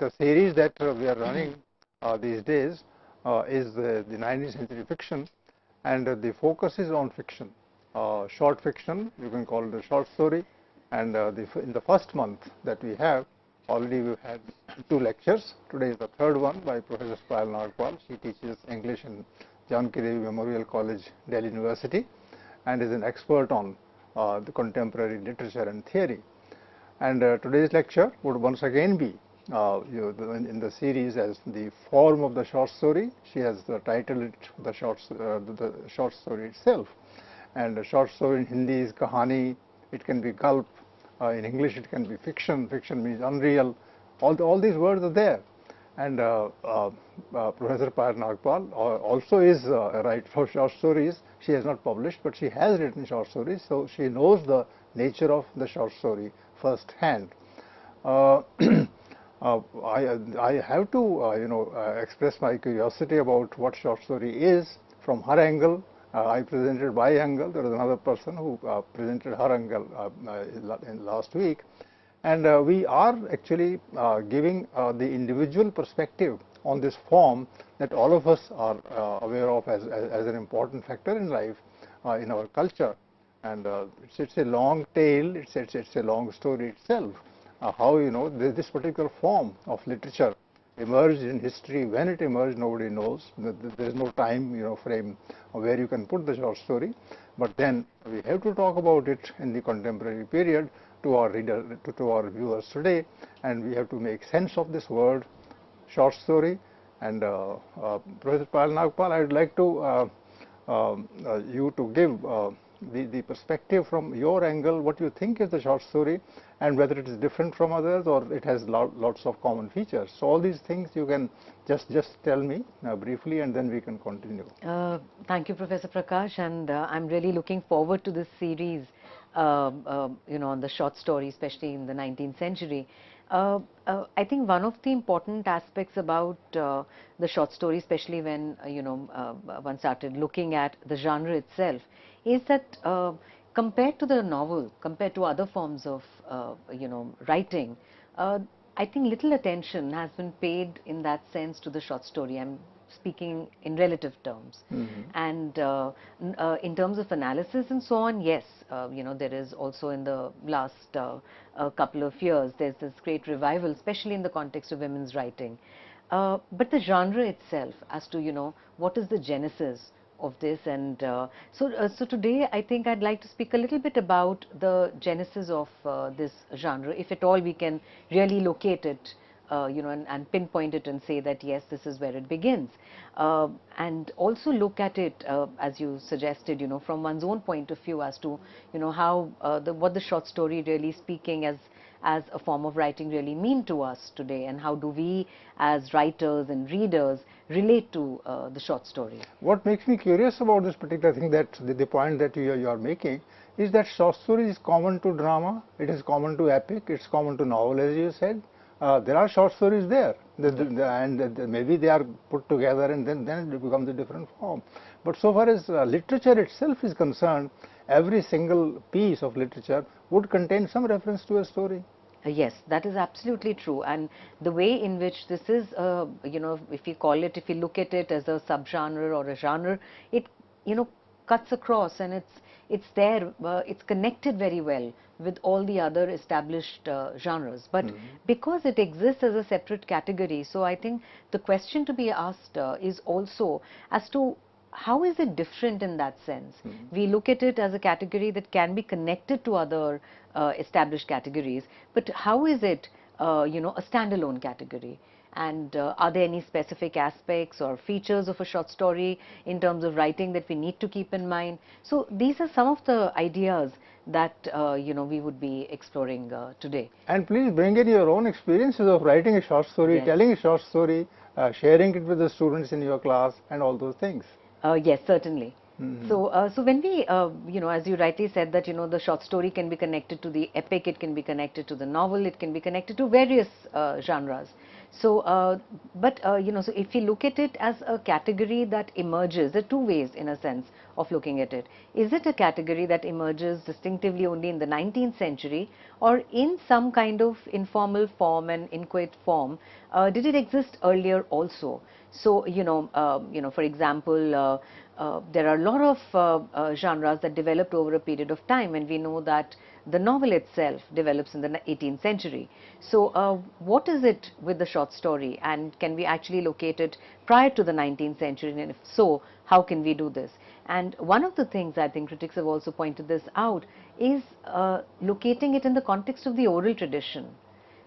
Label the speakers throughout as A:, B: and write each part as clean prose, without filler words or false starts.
A: the series that we are running these days is the 19th century fiction, and the focus is on fiction, short fiction. You can call it a short story. And in the first month that we have, already we've had 2 lectures. Today is the 3rd one by Professor Payal Nagpal. She teaches English in Janki Devi Memorial College, Delhi University, and is an expert on the contemporary literature and theory. And today's lecture would once again be in the series as the form of the short story. She has titled it the short story itself. And the short story in Hindi is kahani. It can be gulp. In English, it can be fiction. Fiction means unreal. All these words are there. And Professor Payal Nagpal also is a writer for short stories. She has not published, but she has written short stories, so she knows the nature of the short story first hand. I have to express my curiosity about what short story is from her angle. I presented my angle. There was another person who presented her angle in last week. And we are actually giving the individual perspective on this form that all of us are aware of as an important factor in life, in our culture. And it's a long tale, it's a long story itself. How this particular form of literature emerged in history. When it emerged, nobody knows. There is no time frame where you can put the short story. But then we have to talk about it in the contemporary period to our reader, to our viewers today, and we have to make sense of this word, short story. And Professor Payal Nagpal, I would like to you to give the perspective from your angle, what you think is the short story, and whether it is different from others or it has lots of common features. So all these things you can just tell me briefly, and then we can continue.
B: Thank you, Professor Prakash, and I'm really looking forward to this series, on the short story, especially in the 19th century. I think one of the important aspects about the short story, especially when one started looking at the genre itself, is that compared to the novel, compared to other forms of writing, I think little attention has been paid in that sense to the short story. I'm speaking in relative terms. And in terms of analysis and so on, yes, there is also in the last couple of years, there's this great revival, especially in the context of women's writing. But the genre itself, as to, what is the genesis of this, and so today I think I'd like to speak a little bit about the genesis of this genre, if at all we can really locate it, and pinpoint it and say that yes, this is where it begins, and also look at it as you suggested, from one's own point of view as to how what the short story really speaking as a form of writing really mean to us today, and how do we as writers and readers relate to the short story.
A: What makes me curious about this particular thing, that the point that you are making, is that short story is common to drama, it is common to epic, it's common to novel, as you said. There are short stories there, and maybe they are put together and then it becomes a different form. But so far as literature itself is concerned, every single piece of literature would contain some reference to a story.
B: Yes, that is absolutely true. And the way in which this is, if you look at it as a subgenre or a genre, it, cuts across, and it's there, it's connected very well with all the other established genres. But because it exists as a separate category, so I think the question to be asked is also as to how is it different in that sense? We look at it as a category that can be connected to other established categories, but how is it, a standalone category? And are there any specific aspects or features of a short story in terms of writing that we need to keep in mind? So these are some of the ideas that we would be exploring today.
A: And please bring in your own experiences of writing a short story, yes, telling a short story, sharing it with the students in your class, and all those things.
B: Yes, certainly. So when we, as you rightly said, that the short story can be connected to the epic, it can be connected to the novel, it can be connected to various genres. So, so if we look at it as a category that emerges, there are two ways, in a sense, of looking at it. Is it a category that emerges distinctively only in the 19th century, or in some kind of informal form and inchoate form, did it exist earlier also? So, for example, there are a lot of genres that developed over a period of time, and we know that the novel itself develops in the 18th century. So, what is it with the short story, and can we actually locate it prior to the 19th century, and if so, how can we do this? And one of the things I think critics have also pointed this out is locating it in the context of the oral tradition,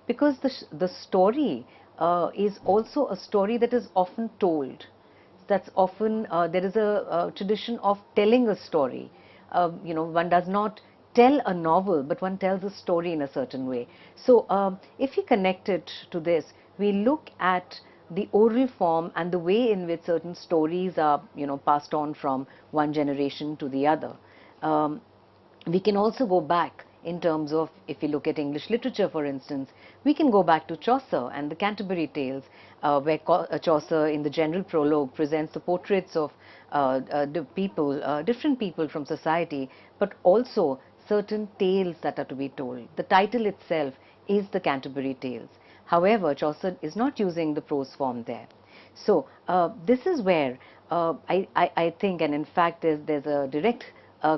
B: because the story is also a story that is often told. That's often, there is a tradition of telling a story. One does not tell a novel, but one tells a story in a certain way. So if we connect it to this, we look at the oral form and the way in which certain stories are, passed on from one generation to the other. We can also go back in terms of, if we look at English literature, for instance, we can go back to Chaucer and the Canterbury Tales, where Chaucer in the general prologue presents the portraits of different people from society, but also certain tales that are to be told. The title itself is the Canterbury Tales. However, Chaucer is not using the prose form there. So this is where I think, and in fact there's a direct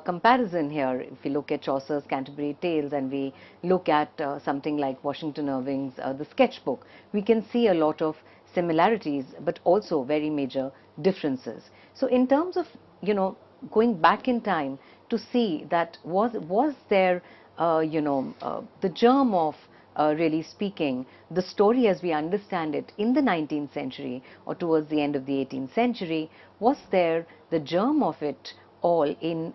B: comparison here. If we look at Chaucer's Canterbury Tales and we look at something like Washington Irving's The Sketchbook, we can see a lot of similarities but also very major differences. So in terms of, going back in time to see that was there, the germ of really speaking, the story as we understand it in the 19th century or towards the end of the 18th century, was there the germ of it all in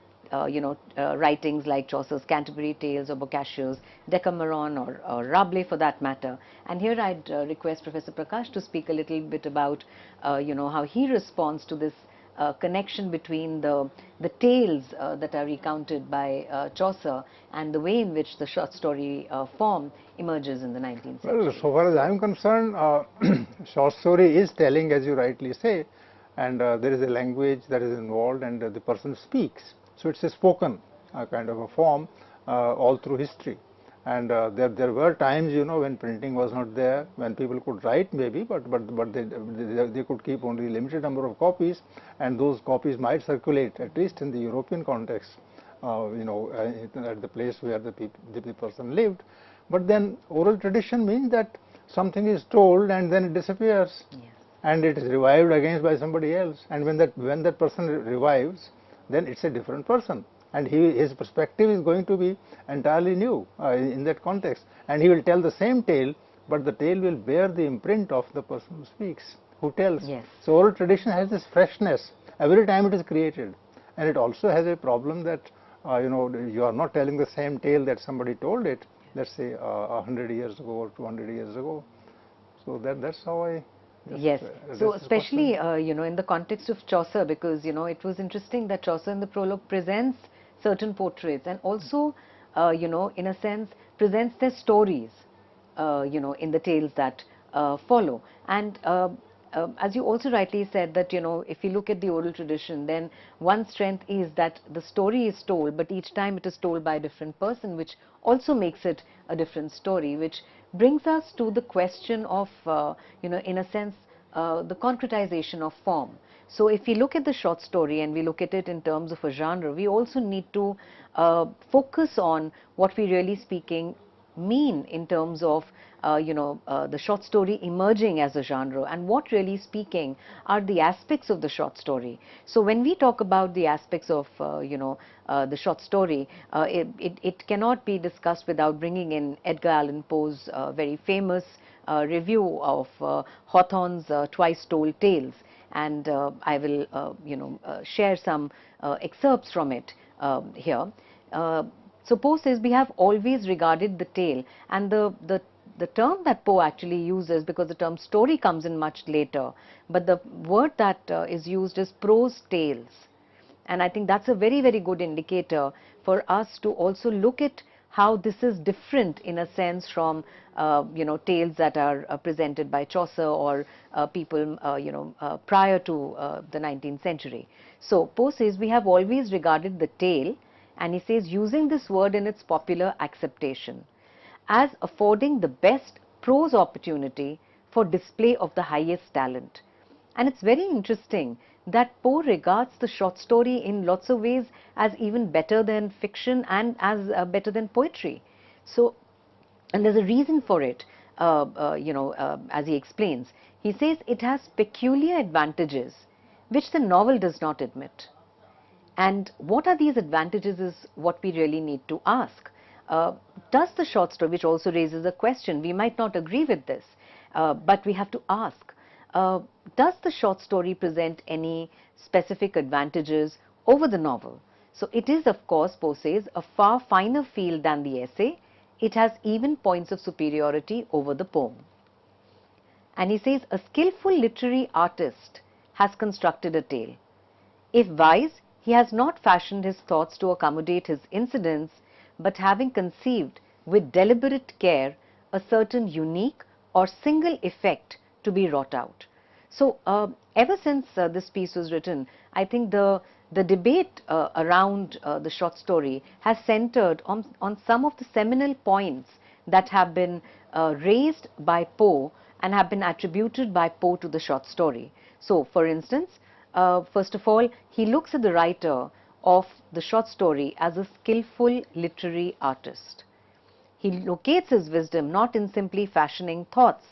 B: writings like Chaucer's Canterbury Tales or Boccaccio's Decameron or Rabelais for that matter. And here I'd request Professor Prakash to speak a little bit about how he responds to this connection between the tales that are recounted by Chaucer and the way in which the short story form emerges in the 19th century.
A: Well, so far as I'm concerned, short story is telling, as you rightly say, and there is a language that is involved, and the person speaks. So it's a spoken kind of a form all through history. And there were times, when printing was not there, when people could write maybe, but they could keep only a limited number of copies, and those copies might circulate, at least in the European context, at the place where the person lived. But then oral tradition means that something is told and then it disappears.
B: Yes.
A: And it is revived again by somebody else. And when that person revives, then it's a different person. And his perspective is going to be entirely new in that context. And he will tell the same tale, but the tale will bear the imprint of the person who speaks, who tells.
B: Yes.
A: So oral tradition has this freshness every time it is created. And it also has a problem that, you are not telling the same tale that somebody told it, let's say 100 years ago or 200 years ago. So that's how I...
B: Yes, so especially in the context of Chaucer, because it was interesting that Chaucer in the prologue presents certain portraits and also in a sense presents their stories in the tales that follow. And as you also rightly said that if you look at the oral tradition, then one strength is that the story is told, but each time it is told by a different person, which also makes it a different story, which brings us to the question of in a sense the concretization of form. So if we look at the short story and we look at it in terms of a genre, we also need to focus on what we really speaking mean in terms of the short story emerging as a genre, and what really speaking are the aspects of the short story. So when we talk about the aspects of the short story, it cannot be discussed without bringing in Edgar Allan Poe's very famous review of Hawthorne's Twice Told Tales, and I will share some excerpts from it here. So Poe says, we have always regarded the tale, and the term that Poe actually uses, because the term story comes in much later, but the word that is used is prose tales. And I think that's a very, very good indicator for us to also look at how this is different in a sense from tales that are presented by Chaucer or people prior to the 19th century. So Poe says we have always regarded the tale, and he says using this word in its popular acceptation as affording the best prose opportunity for display of the highest talent. And it's very interesting that Poe regards the short story in lots of ways as even better than fiction and as better than poetry. So, and there's a reason for it, as he explains. He says it has peculiar advantages which the novel does not admit. And what are these advantages is what we really need to ask. Does the short story, which also raises a question, we might not agree with this, but we have to ask, does the short story present any specific advantages over the novel? So it is, of course, Poe says, a far finer field than the essay. It has even points of superiority over the poem. And he says, a skillful literary artist has constructed a tale. If wise, he has not fashioned his thoughts to accommodate his incidents, but having conceived with deliberate care a certain unique or single effect to be wrought out. So ever since this piece was written, I think the debate around the short story has centered on some of the seminal points that have been raised by Poe and have been attributed by Poe to the short story. So for instance, first of all, he looks at the writer of the short story as a skillful literary artist. He locates his wisdom not in simply fashioning thoughts,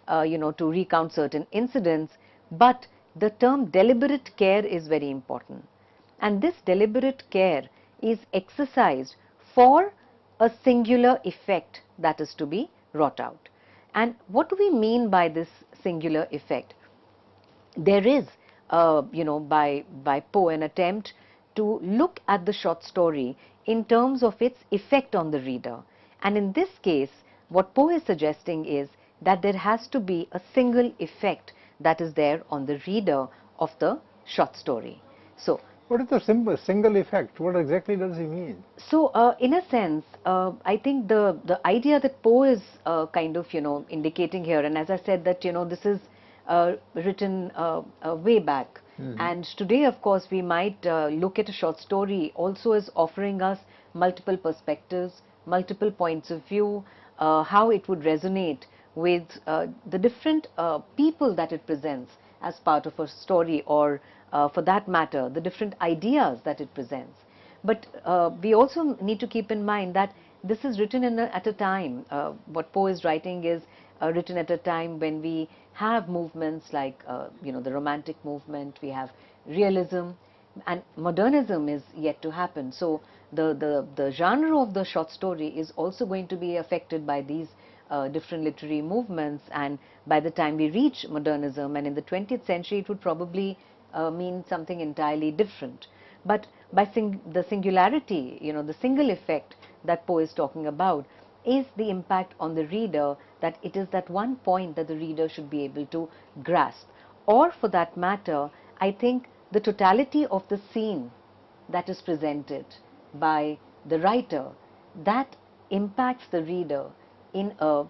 B: to recount certain incidents, but the term deliberate care is very important. And this deliberate care is exercised for a singular effect that is to be wrought out. And what do we mean by this singular effect? There is, by Poe an attempt to look at the short story in terms of its effect on the reader. And in this case, what Poe is suggesting is that there has to be a single effect that is there on the reader of the short story. So,
A: what is the single effect? What exactly does he mean?
B: So, in a sense, I think the idea that Poe is kind of, indicating here, and as I said that, this is written way back. And today, of course, we might look at a short story also as offering us multiple perspectives, multiple points of view, how it would resonate with the different people that it presents as part of a story, or for that matter, the different ideas that it presents. But we also need to keep in mind that this is written at a time, what Poe is writing is written at a time when we have movements like, the Romantic movement, we have realism, and modernism is yet to happen. So the genre of the short story is also going to be affected by these different literary movements, and by the time we reach modernism, and in the 20th century, it would probably mean something entirely different. But by the singularity, the single effect that Poe is talking about is the impact on the reader, that it is that one point that the reader should be able to grasp. Or for that matter, I think the totality of the scene that is presented by the writer, that impacts the reader in a,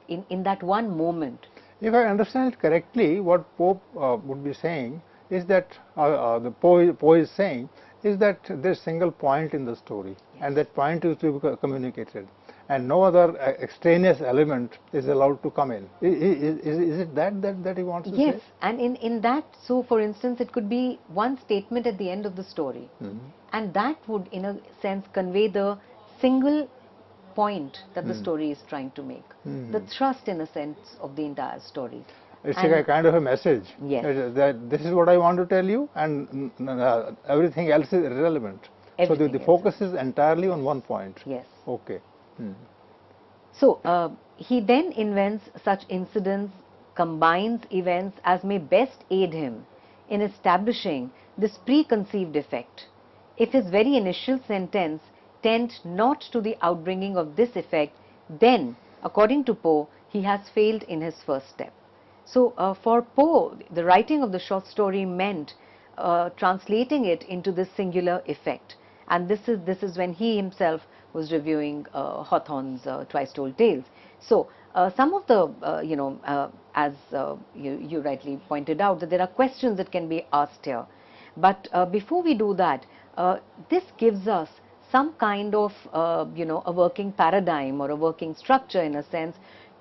B: in that one moment.
A: If I understand it correctly, what Pope would be saying is that the Poe is saying is that there's single point in the story, yes, and that point is to be communicated, and no other extraneous element is allowed to come in. Is it that he wants to say?
B: Yes, and in that, so for instance, it could be one statement at the end of the story, and that would, in a sense, convey the single point that the story is trying to make, the thrust, in a sense, of the entire story.
A: It's a kind of a message.
B: Yes.
A: That this is what I want to tell you, and everything else is irrelevant.
B: Everything
A: so the focus is entirely on one point.
B: Yes.
A: Okay.
B: So he then invents such incidents, combines events as may best aid him in establishing this preconceived effect. If his very initial sentence tend not to the outbringing of this effect, then, according to Poe, he has failed in his first step. So for Poe, the writing of the short story meant translating it into this singular effect, and this is when he himself was reviewing Hawthorne's Twice Told Tales. So some of the, as you rightly pointed out, that there are questions that can be asked here. But before we do that, this gives us some kind of, a working paradigm or a working structure in a sense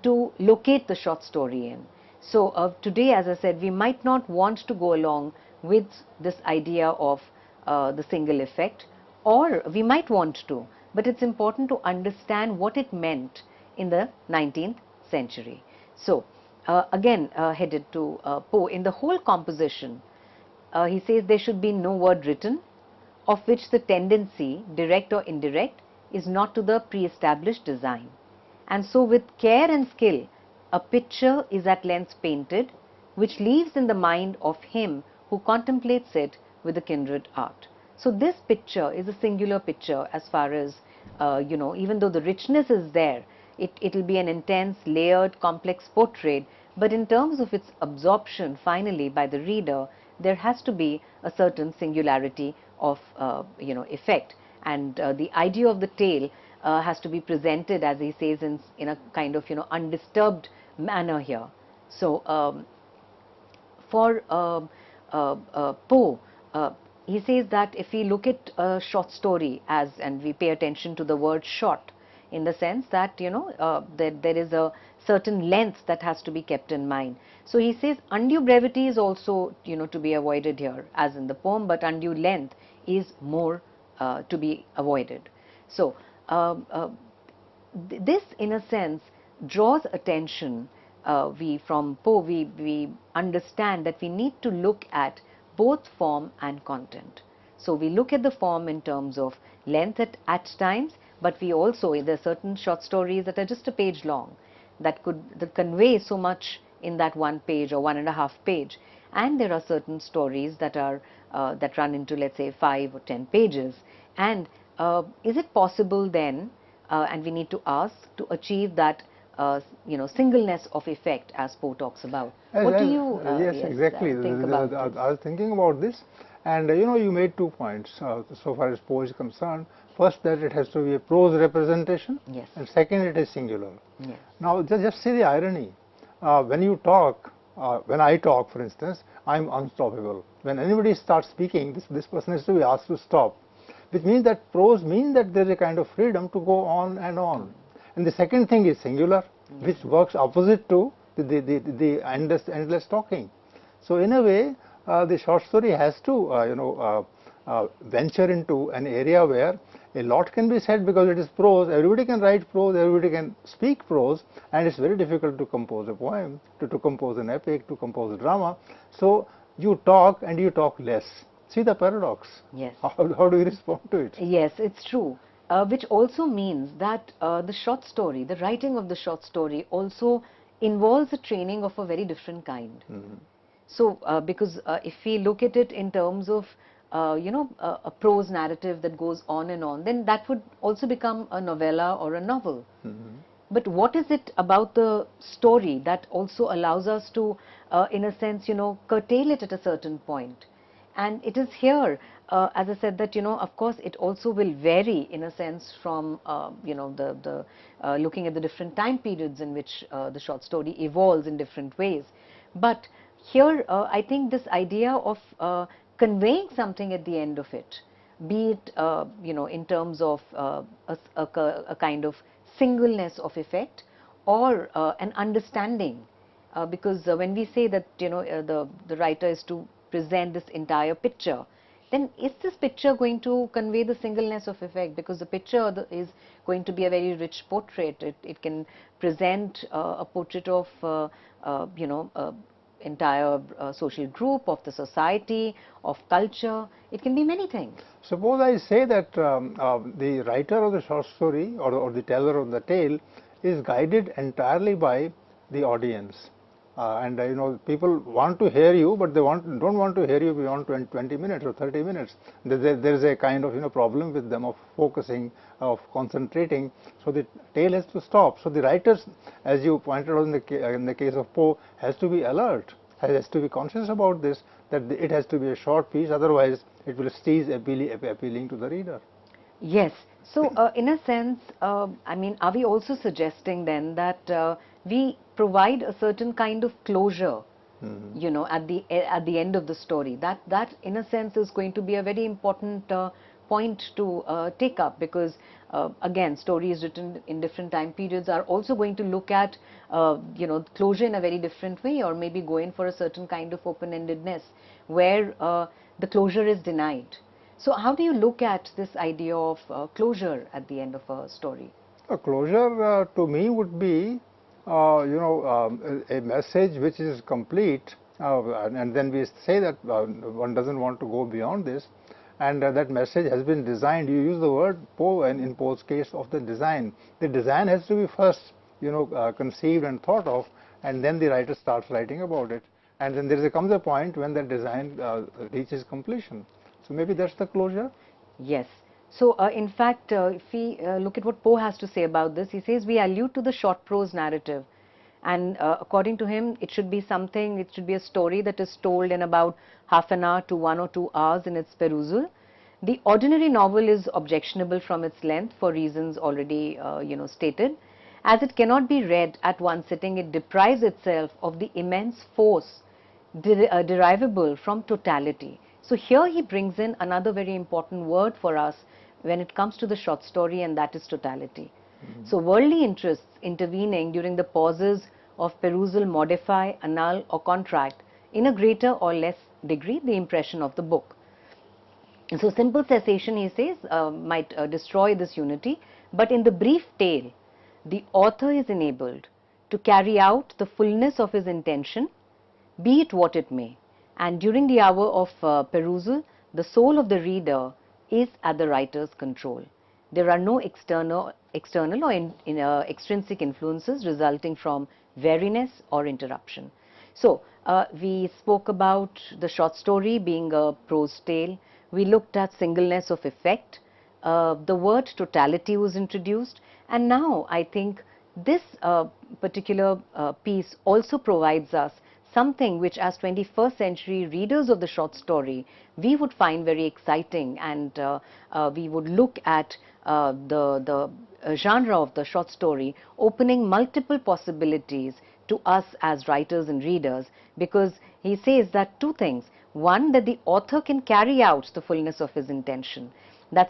B: to locate the short story in. So today, as I said, we might not want to go along with this idea of the single effect, or we might want to, but it's important to understand what it meant in the 19th century. So again, headed to Poe, in the whole composition, he says there should be no word written of which the tendency, direct or indirect, is not to the pre-established design. And so with care and skill, a picture is at length painted, which leaves in the mind of him who contemplates it with a kindred art. So this picture is a singular picture as far as, even though the richness is there, it'll be an intense, layered, complex portrait, but in terms of its absorption finally by the reader, there has to be a certain singularity of, effect. And the idea of the tale has to be presented, as he says, in a kind of, undisturbed manner here. So for Poe, he says that if we look at a short story as, and we pay attention to the word short, in the sense that, that there is a certain length that has to be kept in mind. So he says undue brevity is also, to be avoided here, as in the poem, but undue length is more to be avoided. So this, in a sense, draws attention. From Poe, we understand that we need to look at both form and content. So we look at the form in terms of length at times, but we also, there are certain short stories that are just a page long that convey so much in that one page or 1.5 page, and there are certain stories that are that run into, let's say, 5 or 10 pages. And is it possible then, and we need to ask, to achieve that singleness of effect as Poe talks about? What do you
A: yes, exactly.
B: think about this?
A: I was thinking about this, and you made 2 points so far as Poe is concerned. First, that it has to be a prose representation,
B: Yes.
A: and second, it is singular.
B: Yes.
A: Now, just see the irony. When you talk, when I talk, for instance, I'm unstoppable. When anybody starts speaking, this person has to be asked to stop, which means that prose means that there is a kind of freedom to go on and on. And the second thing is singular, which works opposite to the endless talking. So in a way, the short story has to, venture into an area where a lot can be said because it is prose. Everybody can write prose, everybody can speak prose, and it's very difficult to compose a poem, to compose an epic, to compose a drama. So you talk and you talk less. See the paradox?
B: Yes.
A: How do you respond to it?
B: Yes, it's true. Which also means that the short story, the writing of the short story also involves a training of a very different kind.
A: Mm-hmm.
B: So, because if we look at it in terms of, a prose narrative that goes on and on, then that would also become a novella or a novel.
A: Mm-hmm.
B: But what is it about the story that also allows us to, in a sense, curtail it at a certain point? And it is here, as I said, that, of course, it also will vary in a sense from, looking at the different time periods in which the short story evolves in different ways. But here, I think this idea of conveying something at the end of it, be it, in terms of a kind of singleness of effect or an understanding, because when we say that, the writer is to present this entire picture, then is this picture going to convey the singleness of effect? Because the picture is going to be a very rich portrait. It can present a portrait of, entire social group, of the society, of culture. It can be many things.
A: Suppose I say that the writer of the short story or the teller of the tale is guided entirely by the audience. And people want to hear you, but they don't want to hear you beyond 20 minutes or 30 minutes. There is a kind of problem with them of focusing, of concentrating. So the tale has to stop. So the writers, as you pointed out in the case of Poe, has to be alert, has to be conscious about this, that it has to be a short piece. Otherwise, it will cease appealing to the reader.
B: Yes. So, in a sense, I mean, are we also suggesting then that we provide a certain kind of closure, you know, at the end of the story? That in a sense is going to be a very important point to take up, because again, stories written in different time periods are also going to look at you know, closure in a very different way, or maybe go in for a certain kind of open-endedness where the closure is denied. So how do you look at this idea of closure at the end of a story?
A: A closure to me would be, a message which is complete, and then we say that one doesn't want to go beyond this, and that message has been designed. You use the word Poe, and in Poe's case, of the design. The design has to be first, conceived and thought of, and then the writer starts writing about it. And then comes a point when that design reaches completion. So maybe that's the closure.
B: Yes. So, in fact, if we look at what Poe has to say about this, he says we allude to the short prose narrative. And according to him, it should be something, it should be a story that is told in about half an hour to 1 or 2 hours in its perusal. The ordinary novel is objectionable from its length for reasons already, stated. As it cannot be read at one sitting, it deprives itself of the immense force derivable from totality. So here he brings in another very important word for us when it comes to the short story, and that is totality. So worldly interests intervening during the pauses of perusal modify, annul or contract in a greater or less degree the impression of the book. And so simple cessation, he says, might destroy this unity, but in the brief tale, the author is enabled to carry out the fullness of his intention, be it what it may. And during the hour of perusal, the soul of the reader is at the writer's control. There are no external or extrinsic influences resulting from weariness or interruption. So, we spoke about the short story being a prose tale. We looked at singleness of effect. The word totality was introduced. And now I think this particular piece also provides us something which, as 21st century readers of the short story, we would find very exciting, and we would look at the genre of the short story opening multiple possibilities to us as writers and readers, because he says that two things. One, that the author can carry out the fullness of his intention.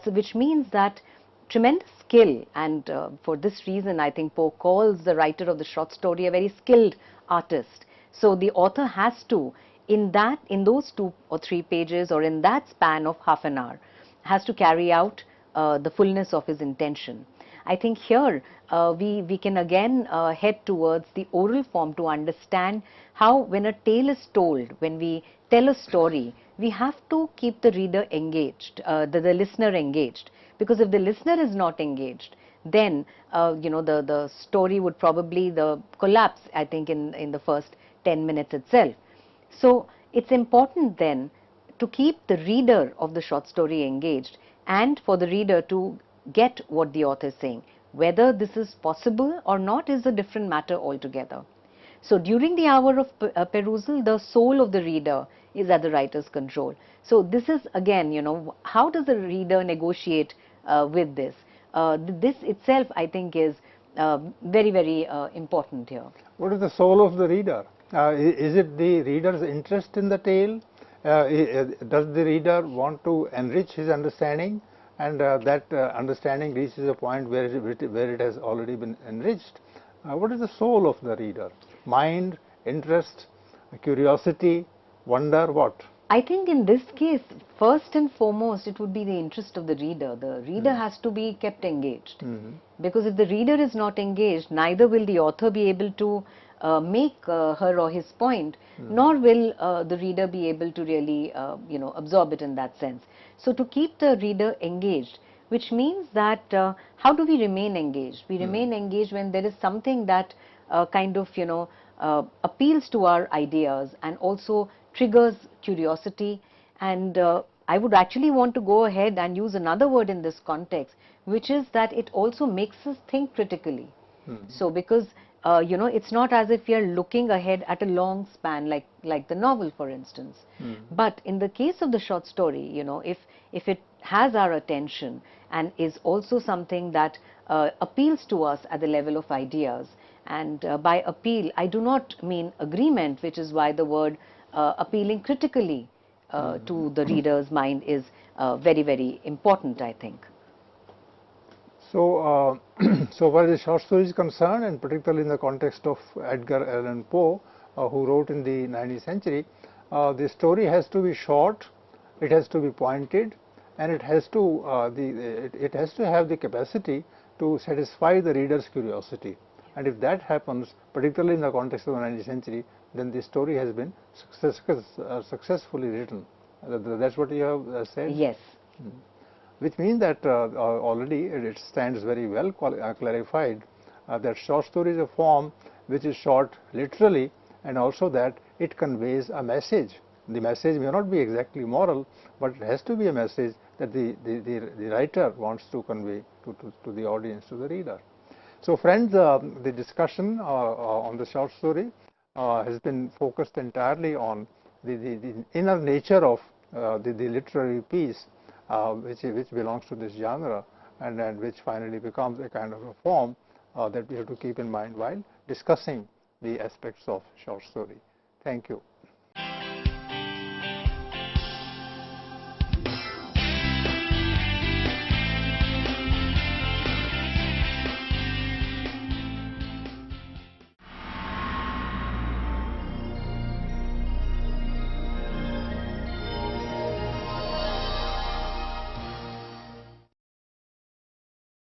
B: Which means that tremendous skill, and for this reason I think Poe calls the writer of the short story a very skilled artist. So the author has to, in those 2 or 3 pages, or in that span of half an hour, has to carry out the fullness of his intention. I think here we can again head towards the oral form to understand how, when a tale is told, when we tell a story, we have to keep the reader engaged, the listener engaged. Because if the listener is not engaged, then the story would probably collapse, I think, in the first 10 minutes itself. So it's important then to keep the reader of the short story engaged, and for the reader to get what the author is saying. Whether this is possible or not is a different matter altogether. So during the hour of perusal, the soul of the reader is at the writer's control. So this is again, how does the reader negotiate with this? This itself, I think, is very, very important here.
A: What is the soul of the reader? Is it the reader's interest in the tale? Does the reader want to enrich his understanding, and that understanding reaches a point where it has already been enriched? What is the soul of the reader? Mind, interest, curiosity, wonder, what?
B: I think in this case, first and foremost, it would be the interest of the reader. The reader has to be kept engaged. Because if the reader is not engaged, neither will the author be able to make her or his point, nor will the reader be able to really, absorb it in that sense. So to keep the reader engaged, which means that how do we remain engaged? We remain engaged when there is something that kind of, appeals to our ideas and also triggers curiosity. And I would actually want to go ahead and use another word in this context, which is that it also makes us think critically. So because it's not as if you're looking ahead at a long span like the novel, for instance. But in the case of the short story, if it has our attention and is also something that appeals to us at the level of ideas, and by appeal, I do not mean agreement, which is why the word appealing critically to the reader's mind is very, very important, I think.
A: So, so far as the short story is concerned, and particularly in the context of Edgar Allan Poe, who wrote in the 19th century, the story has to be short, it has to be pointed, and it has to it has to have the capacity to satisfy the reader's curiosity. And if that happens, particularly in the context of the 19th century, then the story has been successfully written. That's what you have said?
B: Yes.
A: Which means that already it stands very well clarified that short story is a form which is short literally, and also that it conveys a message. The message may not be exactly moral, but it has to be a message that the writer wants to convey to the audience, to the reader. So friends, the discussion on the short story has been focused entirely on the inner nature of the literary piece, which belongs to this genre, and which finally becomes a kind of a form that we have to keep in mind while discussing the aspects of short story. Thank you.